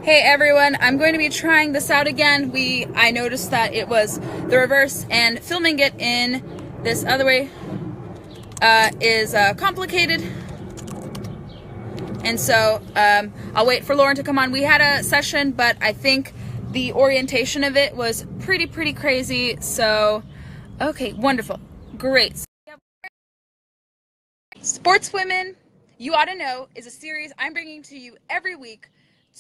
Hey everyone, I'm going to be trying this out again. I noticed that it was the reverse, and filming it in this other way is complicated. And so I'll wait for Lauren to come on. We had a session, but I think the orientation of it was pretty crazy. So, okay, wonderful. Great. Sportswomen, You Ought to Know is a series I'm bringing to you every week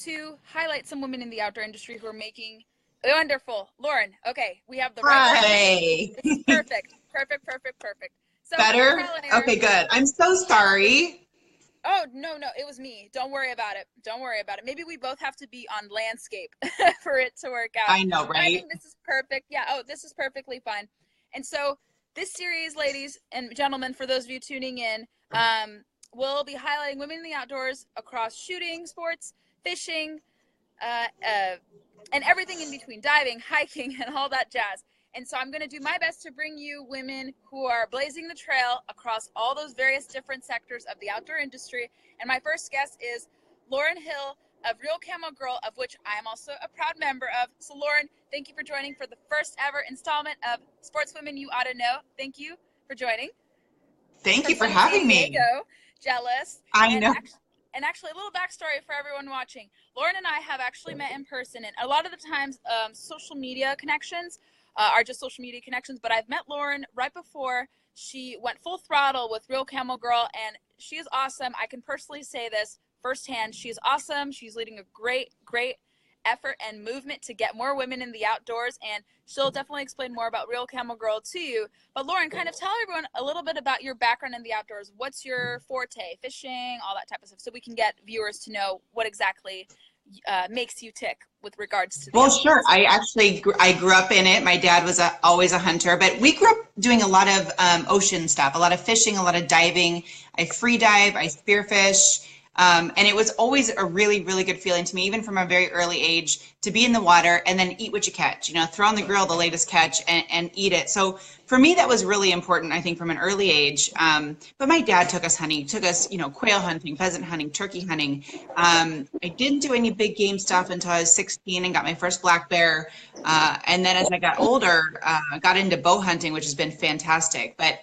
to highlight some women in the outdoor industry who are making wonderful. Lauren, okay, we have the right setup. Hi. This is perfect. Perfect. So for Better? trial and error. Okay, good. I'm so sorry. Oh, no, it was me. Don't worry about it. Maybe we both have to be on landscape for it to work out. I know, But I right? think this is perfect. Yeah, this is perfectly fine. And so this series, ladies and gentlemen, for those of you tuning in, we'll be highlighting women in the outdoors across shooting, sports, fishing, and everything in between, diving, hiking, and all that jazz. And so I'm going to do my best to bring you women who are blazing the trail across all those various different sectors of the outdoor industry. And my first guest is Lauren Hill of ReelCamo Girl, of which I am also a proud member of. So Lauren, thank you for joining for the first ever installment of Sportswomen You Ought to Know. Thank you for joining. Thank From you for San having me. Diego, jealous. I And know. actually, a little backstory for everyone watching. Lauren and I have actually met in person, and a lot of the times, social media connections are just social media connections. But I've met Lauren right before she went full throttle with ReelCamo Girl, and she is awesome. I can personally say this firsthand. She is awesome. She's leading a great effort and movement to get more women in the outdoors, and she'll definitely explain more about ReelCamo Girl to you. But Lauren, kind of tell everyone a little bit about your background in the outdoors. What's your forte? Fishing, all that type of stuff, so we can get viewers to know what exactly makes you tick with regards to the Well, outdoors. sure. I grew up in it. My dad was always a hunter, but we grew up doing a lot of ocean stuff, a lot of fishing, a lot of diving. I free dive, I spearfish. And it was always a really good feeling to me, even from a very early age, to be in the water and then eat what you catch, throw on the grill the latest catch and eat it. So for me, that was really important, I think, from an early age. But my dad took us hunting, took us, quail hunting, pheasant hunting, turkey hunting. I didn't do any big game stuff until I was 16 and got my first black bear. And then as I got older, I got into bow hunting, which has been fantastic. But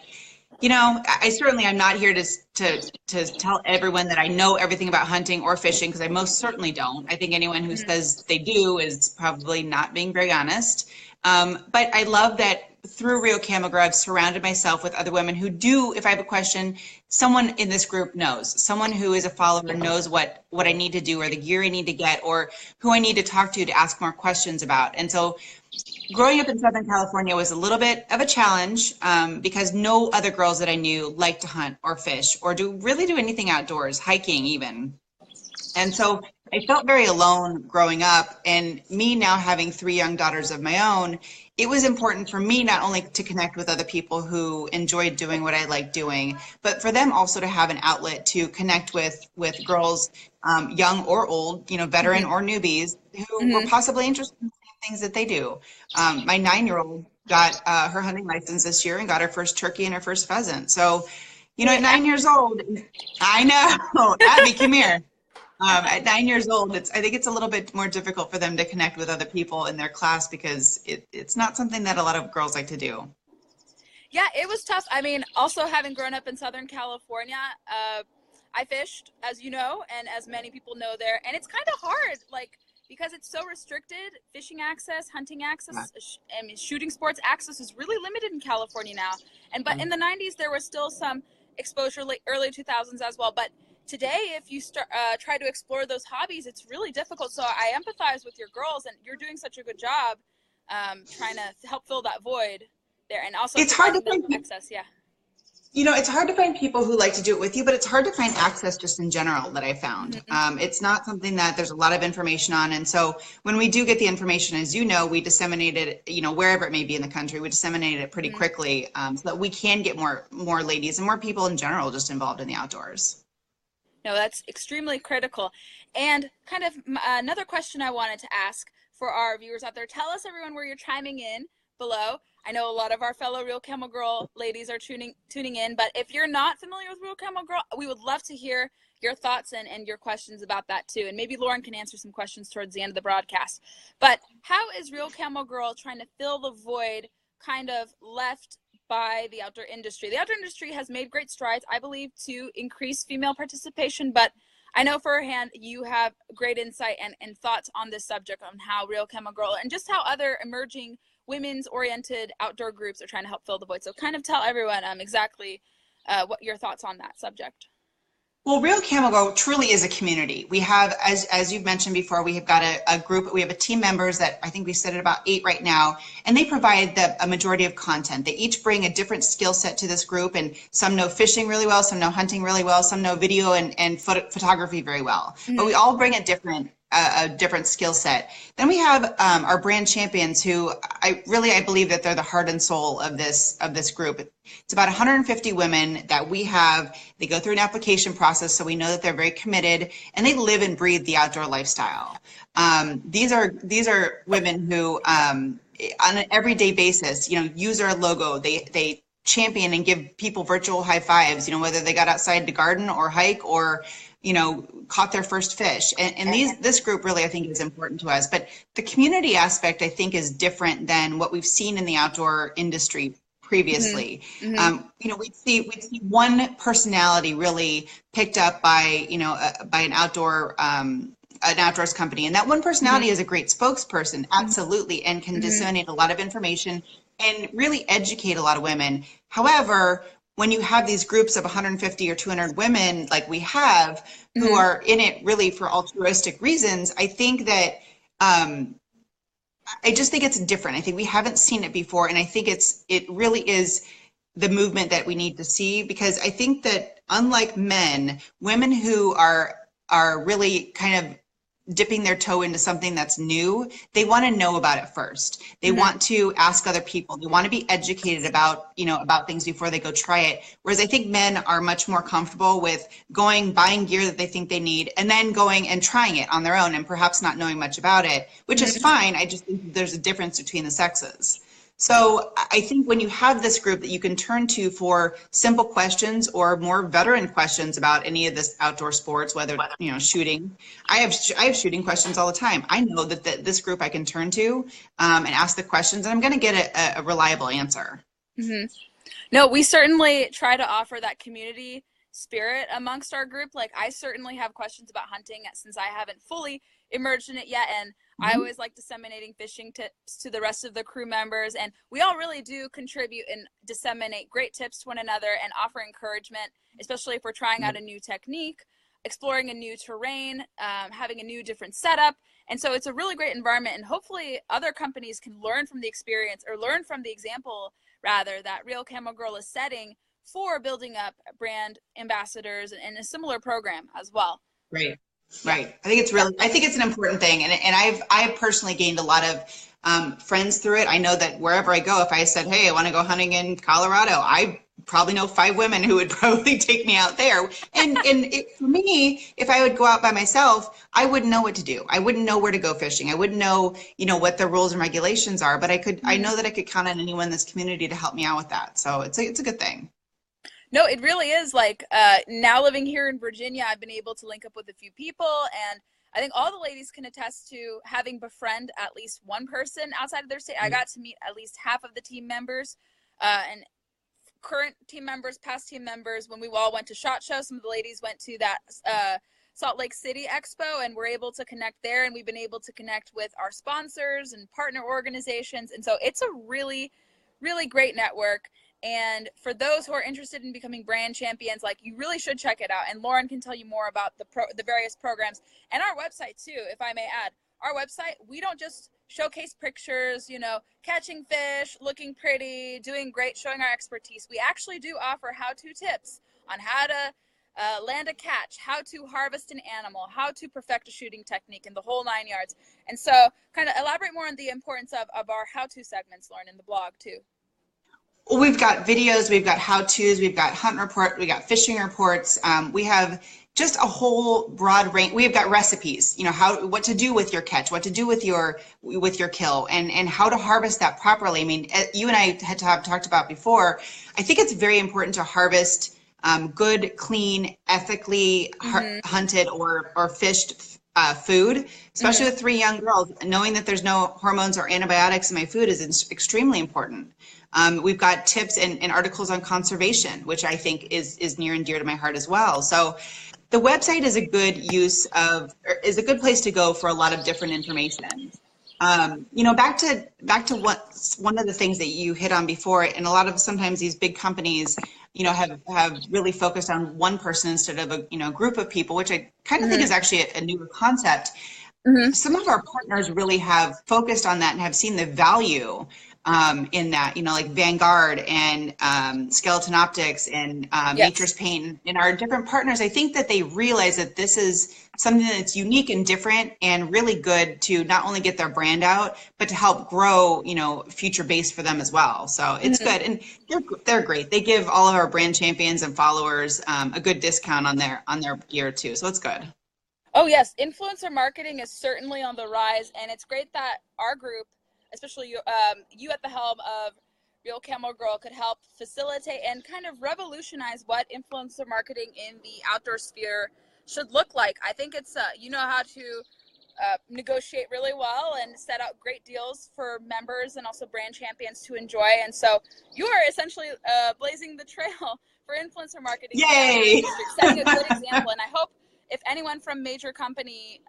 I certainly I'm not here to tell everyone that I know everything about hunting or fishing, because I most certainly don't. I think anyone who says they do is probably not being very honest. But I love that through ReelCamo Girl, I've surrounded myself with other women who do, if I have a question, someone in this group knows. Someone who is a follower knows what I need to do, or the gear I need to get, or who I need to talk to ask more questions about. And so growing up in Southern California was a little bit of a challenge, because no other girls that I knew liked to hunt or fish or really do anything outdoors, hiking even. And so I felt very alone growing up. And me now having three young daughters of my own, it was important for me not only to connect with other people who enjoyed doing what I like doing, but for them also to have an outlet to connect with girls, young or old, veteran Mm-hmm. or newbies, who were Mm-hmm. possibly interested in the same things that they do. My 9-year-old got her hunting license this year and got her first turkey and her first pheasant. So, at Wait, 9 years old, I know, Abby, come here. At 9 years old, I think it's a little bit more difficult for them to connect with other people in their class, because it's not something that a lot of girls like to do. yeah, it was tough. I mean, also having grown up in Southern California, I fished, as you know, and as many people know there, and it's kind of hard, like, because it's so restricted. Fishing access, hunting access, I mean, shooting sports access is really limited in California now. But in the 90s, there was still some exposure, like early 2000s as well. But today, if you try to explore those hobbies, it's really difficult. So I empathize with your girls, and you're doing such a good job trying to help fill that void there, and also It's hard to providing those find access. Yeah. it's hard to find people who like to do it with you, but it's hard to find access just in general, that I found. Mm-hmm. It's not something that there's a lot of information on. And so when we do get the information, as you know, we disseminate it, wherever it may be in the country, we disseminate it pretty Mm-hmm. quickly, so that we can get more ladies and more people in general just involved in the outdoors. No, that's extremely critical. And kind of another question I wanted to ask for our viewers out there: tell us, everyone, where you're chiming in below. I know a lot of our fellow ReelCamo Girl ladies are tuning in, but if you're not familiar with ReelCamo Girl, we would love to hear your thoughts and your questions about that too. And maybe Lauren can answer some questions towards the end of the broadcast. But how is ReelCamo Girl trying to fill the void kind of left by the outdoor industry? The outdoor industry has made great strides, I believe, to increase female participation, but I know firsthand you have great insight and thoughts on this subject, on how ReelCamo Girl and just how other emerging women's oriented outdoor groups are trying to help fill the void. So kind of tell everyone exactly what your thoughts on that subject. Well, ReelCamo Girl truly is a community. We have, as you've mentioned before, we have got a group, we have a team members that I think we sit at about 8 right now, and they provide a majority of content. They each bring a different skill set to this group, and some know fishing really well, some know hunting really well, some know video and photography very well. But we all bring a different skill set. Then we have our brand champions, who I believe that they're the heart and soul of this group. It's about 150 women that we have. They go through an application process, so we know that they're very committed, and they live and breathe the outdoor lifestyle. These are women who, on an everyday basis, use our logo. They champion and give people virtual high fives. Whether they got outside to garden or hike or caught their first fish. And this group really, I think, is important to us. But the community aspect, I think, is different than what we've seen in the outdoor industry previously. We'd see one personality really picked up by an outdoors company, and that one personality is a great spokesperson, absolutely, and can disseminate a lot of information and really educate a lot of women. However, when you have these groups of 150 or 200 women like we have, who are in it really for altruistic reasons, I think that I just think it's different. I think we haven't seen it before, and I think it really is the movement that we need to see, because I think that unlike men, women who are really kind of dipping their toe into something that's new, they want to know about it first. They want to ask other people. They want to be educated about things before they go try it. Whereas I think men are much more comfortable with buying gear that they think they need, and then going and trying it on their own and perhaps not knowing much about it, which is fine. I just think there's a difference between the sexes. So I think when you have this group that you can turn to for simple questions or more veteran questions about any of this outdoor sports, whether shooting, I have shooting questions all the time. I know that this group I can turn to and ask the questions, and I'm going to get a reliable answer. No, we certainly try to offer that community spirit amongst our group. Like, I certainly have questions about hunting since I haven't fully immersed in it yet, and I always like disseminating fishing tips to the rest of the crew members, and we all really do contribute and disseminate great tips to one another and offer encouragement, especially if we're trying out a new technique, exploring a new terrain, having a new different setup. And so it's a really great environment, and hopefully other companies can learn from the experience, or learn from the example rather, that ReelCamo Girl is setting for building up brand ambassadors and a similar program as well. Right. I think it's an important thing. And I've personally gained a lot of friends through it. I know that wherever I go, if I said, hey, I want to go hunting in Colorado, I probably know 5 women who would probably take me out there. And for me, if I would go out by myself, I wouldn't know what to do. I wouldn't know where to go fishing. I wouldn't know, what the rules and regulations are, but I know that I could count on anyone in this community to help me out with that. So it's a good thing. No, it really is. Like, now living here in Virginia, I've been able to link up with a few people, and I think all the ladies can attest to having befriend at least one person outside of their state. I got to meet at least half of the team members, and current team members, past team members. When we all went to SHOT Show, some of the ladies went to that Salt Lake City Expo, and we're able to connect there, and we've been able to connect with our sponsors and partner organizations. And so it's a really, really great network. And for those who are interested in becoming brand champions, like, you really should check it out. And Lauren can tell you more about the various programs and our website too, if I may add. Our website, we don't just showcase pictures, catching fish, looking pretty, doing great, showing our expertise. We actually do offer how-to tips on how to land a catch, how to harvest an animal, how to perfect a shooting technique, and the whole 9 yards. And so kind of elaborate more on the importance of our how-to segments, Lauren, in the blog too. Well, we've got videos, we've got how-tos, we've got hunt report, we got fishing reports. We have just a whole broad range. We've got recipes, what to do with your catch, what to do with your kill, and how to harvest that properly. I mean, you and I had talked about before. I think it's very important to harvest good, clean, ethically Mm-hmm. hunted or fished food, especially Mm-hmm. with 3 young girls. Knowing that there's no hormones or antibiotics in my food is extremely important. We've got tips and articles on conservation, which I think is near and dear to my heart as well. So the website is a is a good place to go for a lot of different information. Back to what one of the things that you hit on before, and a lot of sometimes these big companies, have really focused on one person instead of a group of people, which I kind of think is actually a newer concept. Mm-hmm. Some of our partners really have focused on that and have seen the value in that, like Vanguard and Skeleton Optics and Yes. Nature's Paint and our different partners. I think that they realize that this is something that's unique and different and really good to not only get their brand out, but to help grow, future base for them as well. So it's Mm-hmm. good. And they're great. They give all of our brand champions and followers a good discount on their gear too. So it's good. Oh yes, influencer marketing is certainly on the rise, and it's great that our group, especially you at the helm of Real Camo Girl, could help facilitate and kind of revolutionize what influencer marketing in the outdoor sphere should look like. I think it's you know how to negotiate really well and set out great deals for members and also brand champions to enjoy. And so you are essentially blazing the trail for influencer marketing in the outdoor Yay! industry, setting a good example. And I hope if anyone from a major company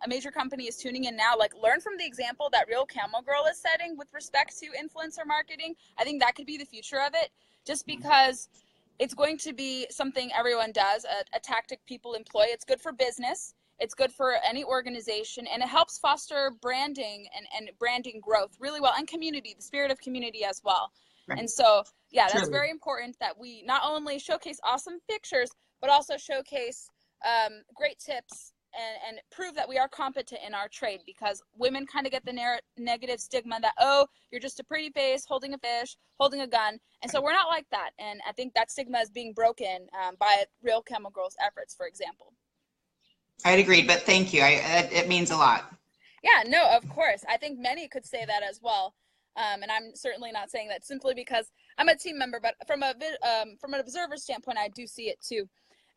is tuning in now, like learn from the example that Real Camo Girl is setting with respect to influencer marketing. I think that could be the future of it, just because it's going to be something everyone does, a tactic people employ. It's good for business. It's good for any organization, and it helps foster branding and branding growth really well, and community, the spirit of community as well. Right. And so, yeah, that's Truly. very important that we not only showcase awesome pictures, but also showcase great tips and prove that we are competent in our trade, because women kind of get the negative stigma that, oh, you're just a pretty face holding a fish, holding a gun. And so we're not like that. And I think that stigma is being broken by Real Camo Girl's efforts, for example. I'd agree, but thank you. It means a lot. Yeah, no, of course. I think many could say that as well. And I'm certainly not saying that simply because I'm a team member, but from an observer standpoint, I do see it too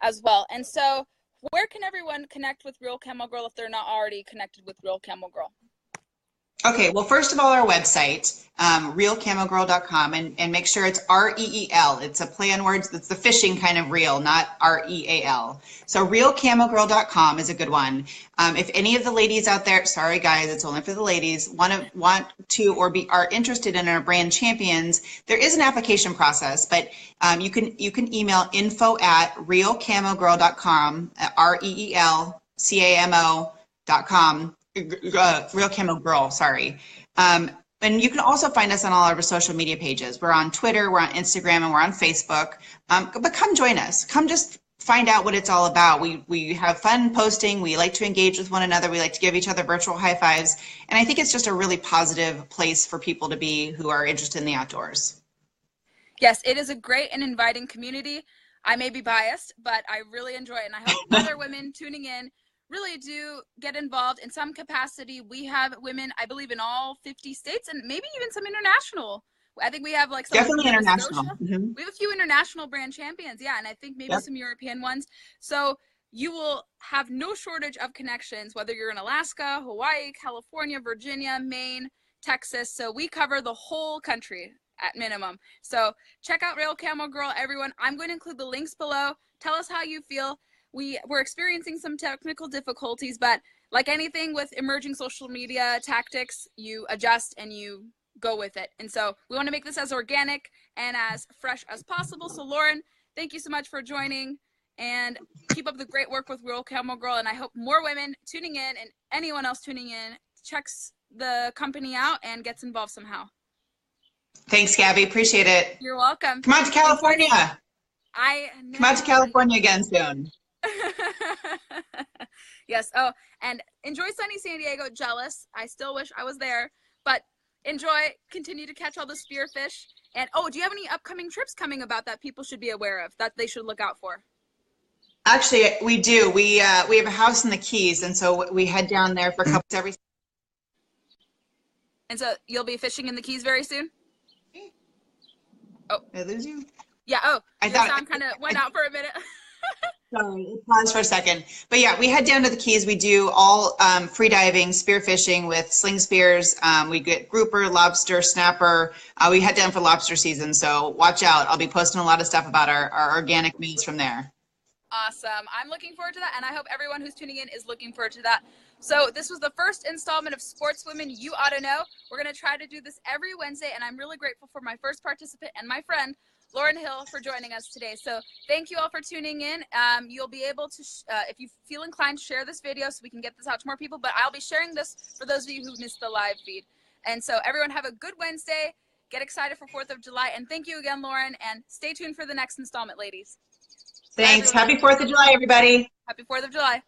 as well. And so where can everyone connect with Real Camo Girl if they're not already connected with Real Camo Girl? Okay, well, first of all, our website, realcamogirl.com, and make sure it's REEL. It's a play on words. That's the fishing kind of reel, not REAL. So realcamogirl.com is a good one. If any of the ladies out there, sorry guys, it's only for the ladies, want to or are interested in our brand champions, there is an application process, but you can email info@realcamogirl.com, REELCAMO.com. Real Camo Girl, sorry. And you can also find us on all of our social media pages. We're on Twitter, we're on Instagram, and we're on Facebook. But come join us. Come just find out what it's all about. We have fun posting. We like to engage with one another. We like to give each other virtual high fives. And I think it's just a really positive place for people to be who are interested in the outdoors. Yes, it is a great and inviting community. I may be biased, but I really enjoy it. And I hope other women tuning in really do get involved in some capacity. We have women, I believe, in all 50 states and maybe even some international. I think we have like some Definitely in Nova international. Scotia. Mm-hmm. We have a few international brand champions, yeah, and I think maybe Yep. some European ones. So you will have no shortage of connections, whether you're in Alaska, Hawaii, California, Virginia, Maine, Texas. So we cover the whole country at minimum. So check out Real Camo Girl, everyone. I'm going to include the links below. Tell us how you feel. We're experiencing some technical difficulties, but like anything with emerging social media tactics, you adjust and you go with it. And so we want to make this as organic and as fresh as possible. So Lauren, thank you so much for joining, and keep up the great work with Real Camo Girl. And I hope more women tuning in and anyone else tuning in checks the company out and gets involved somehow. Thanks, Gabby. Appreciate it. You're welcome. Come out to California. Come out to California again soon. Yes. Oh, and enjoy sunny San Diego. Jealous. I still wish I was there, but enjoy. Continue to catch all the spearfish. And oh, do you have any upcoming trips coming about that people should be aware of, that they should look out for? Actually, we do. We have a house in the Keys, and so we head down there for a couple every. And so you'll be fishing in the Keys very soon? Oh, Did I lose you? Yeah. Oh, I your thought sound kind of went out for a minute. sorry, it paused for a second. But yeah, we head down to the Keys. We do all free diving, spear fishing with sling spears. We get grouper, lobster, snapper. We head down for lobster season, so watch out. I'll be posting a lot of stuff about our organic meals from there. Awesome. I'm looking forward to that, and I hope everyone who's tuning in is looking forward to that. So this was the first installment of Sportswomen You Ought to Know. We're going to try to do this every Wednesday, and I'm really grateful for my first participant and my friend, Lauren Hill, for joining us today. So thank you all for tuning in. You'll be able to, if you feel inclined, share this video so we can get this out to more people, but I'll be sharing this for those of you who missed the live feed. And so everyone have a good Wednesday. Get excited for 4th of July, and thank you again, Lauren, and stay tuned for the next installment, ladies. Thanks. Happy 4th of July, everybody. Happy 4th of July.